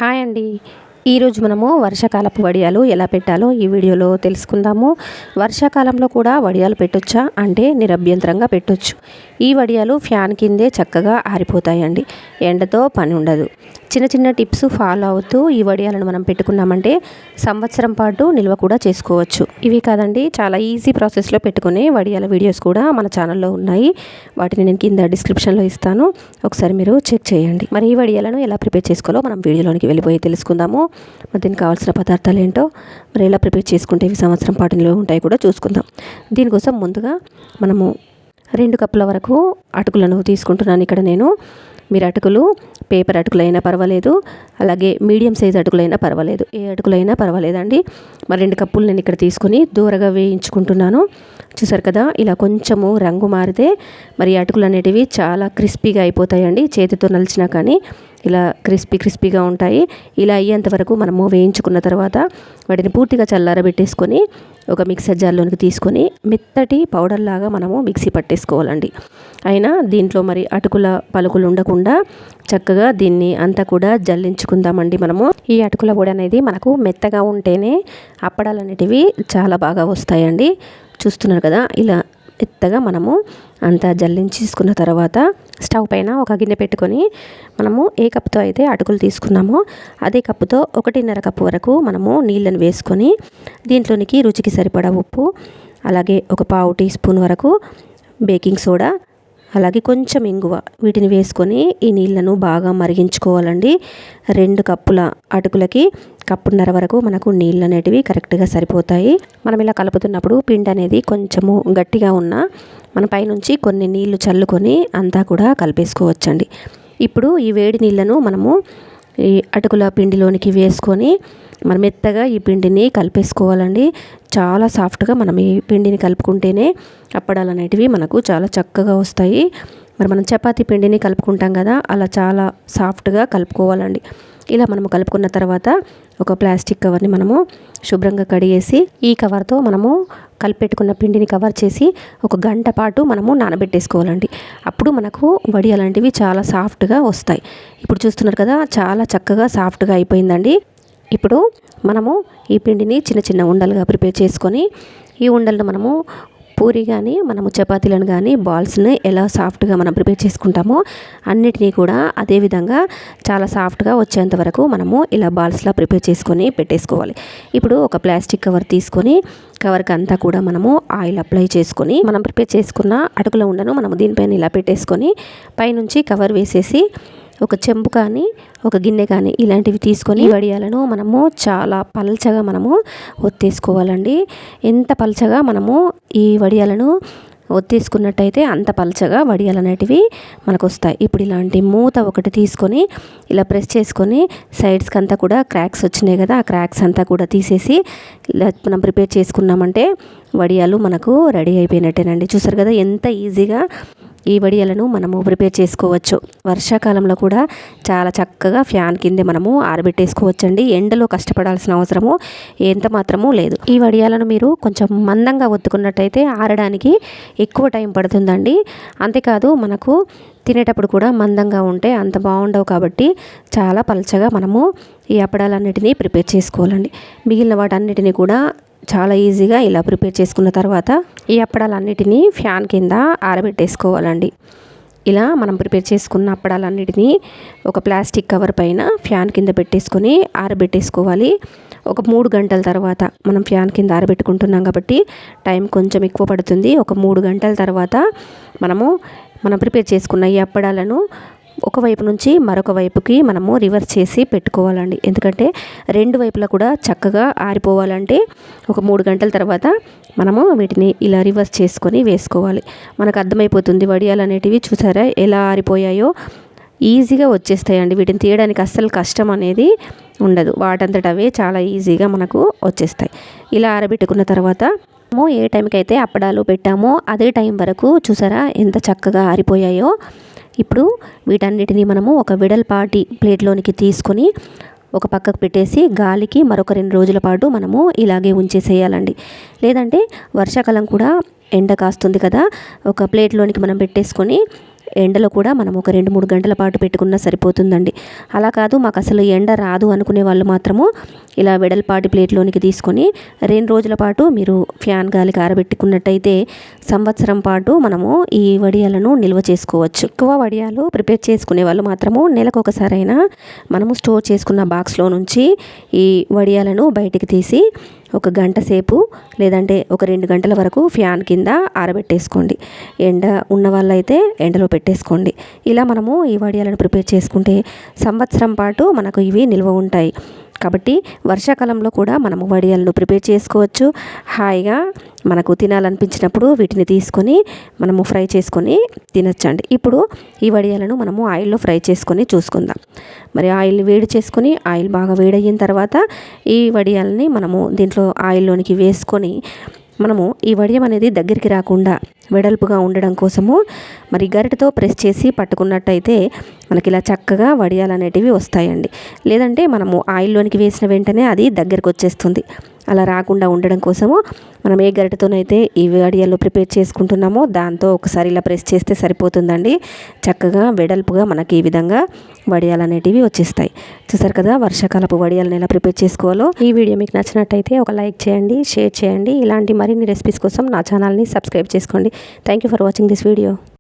Hi అండి. ఈరోజు మనము వర్షాకాలపు వడియాలు ఎలా పెట్టాలో ఈ వీడియోలో తెలుసుకుందాము. వర్షాకాలంలో కూడా వడియాలు పెట్టొచ్చా అంటే నిరభ్యంతరంగా పెట్టొచ్చు. ఈ వడియాలు ఫ్యాన్ కిందే చక్కగా ఆరిపోతాయండి. ఎండతో పని ఉండదు. చిన్న చిన్న టిప్స్ ఫాలో అవుతూ ఈ వడియాలను మనం పెట్టుకున్నామంటే సంవత్సరం పాటు నిల్వ కూడా చేసుకోవచ్చు. ఇవి కాదండి, చాలా ఈజీ ప్రాసెస్లో పెట్టుకునే వడియాల వీడియోస్ కూడా మన ఛానల్లో ఉన్నాయి. వాటిని నేను కింద డిస్క్రిప్షన్లో ఇస్తాను, ఒకసారి మీరు చెక్ చేయండి. మరి ఈ వడియాలను ఎలా ప్రిపేర్ చేసుకోవాలో మనం వీడియోలోనికి వెళ్ళిపోయి తెలుసుకుందాము. మరి దీనికి కావాల్సిన పదార్థాలు ఏంటో, మరి ఎలా ప్రిపేర్ చేసుకుంటే ఇవి సంవత్సరం పాటు నిల్వ ఉంటాయి కూడా చూసుకుందాం. దీనికోసం ముందుగా మనము 2 కప్పుల వరకు అటుకులను తీసుకుంటున్నాను ఇక్కడ నేను. మీరు అటుకులు పేపర్ అటుకులైనా పర్వాలేదు, అలాగే మీడియం సైజ్ అటుకులైనా పర్వాలేదు, ఏ అటుకులైనా పర్వాలేదండి. మరి 2 కప్పులు నేను ఇక్కడ తీసుకుని దూరగా వేయించుకుంటున్నాను. చూసారు కదా, ఇలా కొంచెము రంగు మారితే మరి అటుకులు అనేటివి చాలా క్రిస్పీగా అయిపోతాయండి. చేతితో నలిచినా కానీ ఇలా క్రిస్పీగా ఉంటాయి. ఇలా అయ్యేంత వరకు మనము వేయించుకున్న తర్వాత వాటిని పూర్తిగా చల్లారబెట్టేసుకొని ఒక మిక్సర్ జార్లోనికి తీసుకొని మెత్తటి పౌడర్ లాగా మనము మిక్సీ పట్టేసుకోవాలండి. అయినా దీంట్లో మరి అటుకుల పలుకులు ఉండకుండా చక్కగా దీన్ని అంతా కూడా జల్లించుకుందామండి. మనము ఈ అటుకుల పొడి అనేది మనకు మెత్తగా ఉంటేనే అప్పడాలు అనేటివి చాలా బాగా వస్తాయండి. చూస్తున్నారు కదా, ఇలా మెత్తగా మనము అంతా జల్లించేసుకున్న తర్వాత స్టవ్ పైన ఒక గిన్నె పెట్టుకొని మనము ఏ కప్పుతో అయితే అటుకులు తీసుకున్నామో అదే కప్పుతో 1.5 కప్పు వరకు మనము నీళ్ళని వేసుకొని దీంట్లోనికి రుచికి సరిపడా ఉప్పు, అలాగే ఒక పావు టీ స్పూన్ వరకు బేకింగ్ సోడా, అలాగే కొంచెం ఇంగువ వీటిని వేసుకొని ఈ నీళ్ళను బాగా మరిగించుకోవాలండి. 2 కప్పుల అటుకులకి 1.5 కప్పుల వరకు మనకు నీళ్ళు అనేటివి కరెక్ట్గా సరిపోతాయి. మనం ఇలా కలుపుతున్నప్పుడు పిండి అనేది కొంచెము గట్టిగా ఉన్నా మన పైనుంచి కొన్ని నీళ్లు చల్లుకొని అంతా కూడా కలిపేసుకోవచ్చండి. ఇప్పుడు ఈ వేడి నీళ్ళను మనము ఈ అటుకుల పిండిలోనికి వేసుకొని మనం మెత్తగా ఈ పిండిని కలిపేసుకోవాలండి. చాలా సాఫ్ట్గా మనం ఈ పిండిని కలుపుకుంటేనే అప్పడాలు అనేటివి మనకు చాలా చక్కగా వస్తాయి. మరి మనం చపాతీ పిండిని కలుపుకుంటాం కదా, అలా చాలా సాఫ్ట్గా కలుపుకోవాలండి. ఇలా మనము కలుపుకున్న తర్వాత ఒక ప్లాస్టిక్ కవర్ని మనము శుభ్రంగా కడిగేసి ఈ కవర్తో మనము కలిపెట్టుకున్న పిండిని కవర్ చేసి 1 గంట పాటు మనము నానబెట్టేసుకోవాలండి. అప్పుడు మనకు వడియాలు లాంటివి చాలా సాఫ్ట్గా వస్తాయి. ఇప్పుడు చూస్తున్నారు కదా, చాలా చక్కగా సాఫ్ట్గా అయిపోయిందండి. ఇప్పుడు మనము ఈ పిండిని చిన్న చిన్న ఉండలుగా ప్రిపేర్ చేసుకొని ఈ ఉండలను మనము పూరి కానీ మనము చపాతీలను కానీ బాల్స్ని ఎలా సాఫ్ట్గా మనం ప్రిపేర్ చేసుకుంటామో అన్నిటినీ కూడా అదే విధంగా చాలా సాఫ్ట్గా వచ్చేంత వరకు మనము ఇలా బాల్స్లా ప్రిపేర్ చేసుకొని పెట్టేసుకోవాలి. ఇప్పుడు ఒక ప్లాస్టిక్ కవర్ తీసుకొని కవర్కి అంతా కూడా మనము ఆయిల్ అప్లై చేసుకొని మనం ప్రిపేర్ చేసుకున్న అటుకుల ఉండను మనము దీనిపైన ఇలా పెట్టేసుకొని పైనుంచి కవర్ వేసేసి ఒక చెంబు కానీ ఒక గిన్నె కానీ ఇలాంటివి తీసుకొని వడియాలను మనము చాలా పల్చగా మనము ఒత్తేసుకోవాలండి. ఎంత పల్చగా మనము ఈ వడియాలను ఒత్తేసుకున్నట్టయితే అంత పల్చగా వడియాలు అనేటివి మనకు వస్తాయి. ఇప్పుడు ఇలాంటి మూత ఒకటి తీసుకొని ఇలా ప్రెస్ చేసుకొని సైడ్స్కి అంతా కూడా క్రాక్స్ వచ్చినాయి కదా, ఆ క్రాక్స్ అంతా కూడా తీసేసి ఇలా మనం ప్రిపేర్ చేసుకున్నామంటే వడియాలు మనకు రెడీ అయిపోయినట్టేనండి. చూసారు కదా, ఎంత ఈజీగా ఈ వడియాలను మనము ప్రిపేర్ చేసుకోవచ్చు. వర్షాకాలంలో కూడా చాలా చక్కగా ఫ్యాన్ కిందే మనము ఆరబెట్టేసుకోవచ్చండి. ఎండలో కష్టపడాల్సిన అవసరము ఎంత మాత్రము లేదు. ఈ వడియాలను మీరు కొంచెం మందంగా ఒత్తుకున్నట్టయితే ఆరడానికి ఎక్కువ టైం పడుతుందండి. అంతేకాదు మనకు తినేటప్పుడు కూడా మందంగా ఉంటే అంత బాగుండవు. కాబట్టి చాలా పలచగా మనము ఈ అప్పడాలన్నిటినీ ప్రిపేర్ చేసుకోవాలండి. మిగిలిన వాటన్నిటినీ కూడా చాలా ఈజీగా ఇలా ప్రిపేర్ చేసుకున్న తర్వాత ఈ అప్పడాలన్నిటినీ ఫ్యాన్ కింద ఆరబెట్టేసుకోవాలండి. ఇలా మనం ప్రిపేర్ చేసుకున్న అప్పడాలన్నిటినీ ఒక ప్లాస్టిక్ కవర్ పైన ఫ్యాన్ కింద పెట్టేసుకొని ఆరబెట్టేసుకోవాలి. ఒక 3 గంటల తర్వాత మనం ఫ్యాన్ కింద ఆరబెట్టుకుంటున్నాం కాబట్టి టైం కొంచెం ఎక్కువ పడుతుంది. ఒక 3 గంటల తర్వాత మనం ప్రిపేర్ చేసుకున్న ఈ అప్పడాలను ఒకవైపు నుంచి మరొక వైపుకి మనము రివర్స్ చేసి పెట్టుకోవాలండి. ఎందుకంటే 2 వైపులా కూడా చక్కగా ఆరిపోవాలంటే ఒక 3 గంటల తర్వాత మనము వీటిని ఇలా రివర్స్ చేసుకొని వేసుకోవాలి. మనకు అర్థమైపోతుంది వడియాలు అనేటివి. చూసారా ఎలా ఆరిపోయాయో, ఈజీగా వచ్చేస్తాయండి. వీటిని తీయడానికి అస్సలు కష్టం అనేది ఉండదు. వాటంతట అవే చాలా ఈజీగా మనకు వచ్చేస్తాయి. ఇలా ఆరబెట్టుకున్న తర్వాత మనము ఏ టైంకి అయితే అప్పడాలు పెట్టామో అదే టైం వరకు చూసారా ఎంత చక్కగా ఆరిపోయాయో. ఇప్పుడు వీటన్నిటిని మనము ఒక వెడల్పాటి ప్లేట్లోనికి తీసుకొని ఒక పక్కకు పెట్టేసి గాలికి మరొక 2 రోజుల పాటు మనము ఇలాగే ఉంచేసేయాలండి. లేదంటే వర్షాకాలం కూడా ఎండ కాస్తుంది కదా, ఒక ప్లేట్లోనికి మనం పెట్టేసుకొని ఎండలో కూడా మనం ఒక 2-3 గంటల పాటు పెట్టుకున్నా సరిపోతుందండి. అలా కాదు మాకు అసలు ఎండ రాదు అనుకునే వాళ్ళు మాత్రము ఇలా వెడల్పాటి ప్లేట్లోనికి తీసుకొని 2 రోజుల పాటు మీరు ఫ్యాన్ గాలికి ఆరబెట్టుకున్నట్టయితే సంవత్సరం పాటు మనము ఈ వడియాలను నిల్వ చేసుకోవచ్చు. ఎక్కువ వడియాలు ప్రిపేర్ చేసుకునే వాళ్ళు మాత్రము నెలకు ఒకసారైనా మనము స్టోర్ చేసుకున్న బాక్స్లో నుంచి ఈ వడియాలను బయటికి తీసి ఒక గంట సేపు లేదంటే ఒక 2 గంటల వరకు ఫ్యాన్ కింద ఆరబెట్టేసుకోండి. ఎండ ఉన్న వాళ్ళైతే ఎండలో పెట్టేసుకోండి. ఇలా మనము ఈ వడియాలను ప్రిపేర్ చేసుకుంటే సంవత్సరం పాటు మనకు ఇవి నిల్వ ఉంటాయి. కాబట్టి వర్షాకాలంలో కూడా మనము వడియాలను ప్రిపేర్ చేసుకోవచ్చు. హాయిగా మనకు తినాలనిపించినప్పుడు వీటిని తీసుకొని మనము ఫ్రై చేసుకొని తినొచ్చండి. ఇప్పుడు ఈ వడియాలను మనము ఆయిల్లో ఫ్రై చేసుకొని చూసుకుందాం. మరి ఆయిల్ వేడి చేసుకొని ఆయిల్ బాగా వేడయిన తర్వాత ఈ వడియాలని మనము దీంట్లో ఆయిల్లోనికి వేసుకొని మనము ఈ వడియం అనేది దగ్గరికి రాకుండా వెడల్పుగా ఉండడం కోసము మరి గరిటతో ప్రెస్ చేసి పట్టుకున్నట్టయితే మనకి ఇలా చక్కగా వడియాలు అనేటివి వస్తాయండి. లేదంటే మనము ఆయిల్లోనికి వేసిన వెంటనే అది దగ్గరికి వచ్చేస్తుంది. అలా రాకుండా ఉండడం కోసము మనం ఏ గరిటతోనైతే ఈ వడియాలు ప్రిపేర్ చేసుకుంటున్నామో దాంతో ఒకసారి ఇలా ప్రెస్ చేస్తే సరిపోతుందండి. చక్కగా వెడల్పుగా మనకి ఈ విధంగా వడియాలు అనేటివి వచ్చేస్తాయి. చూసారు కదా వర్షాకాలపు వడియాలను ఎలా ప్రిపేర్ చేసుకోవాలో. ఈ వీడియో మీకు నచ్చినట్టయితే ఒక లైక్ చేయండి, షేర్ చేయండి. ఇలాంటి మరిన్ని రెసిపీస్ కోసం నా ఛానల్ని సబ్స్క్రైబ్ చేసుకోండి. Thank you for watching this video.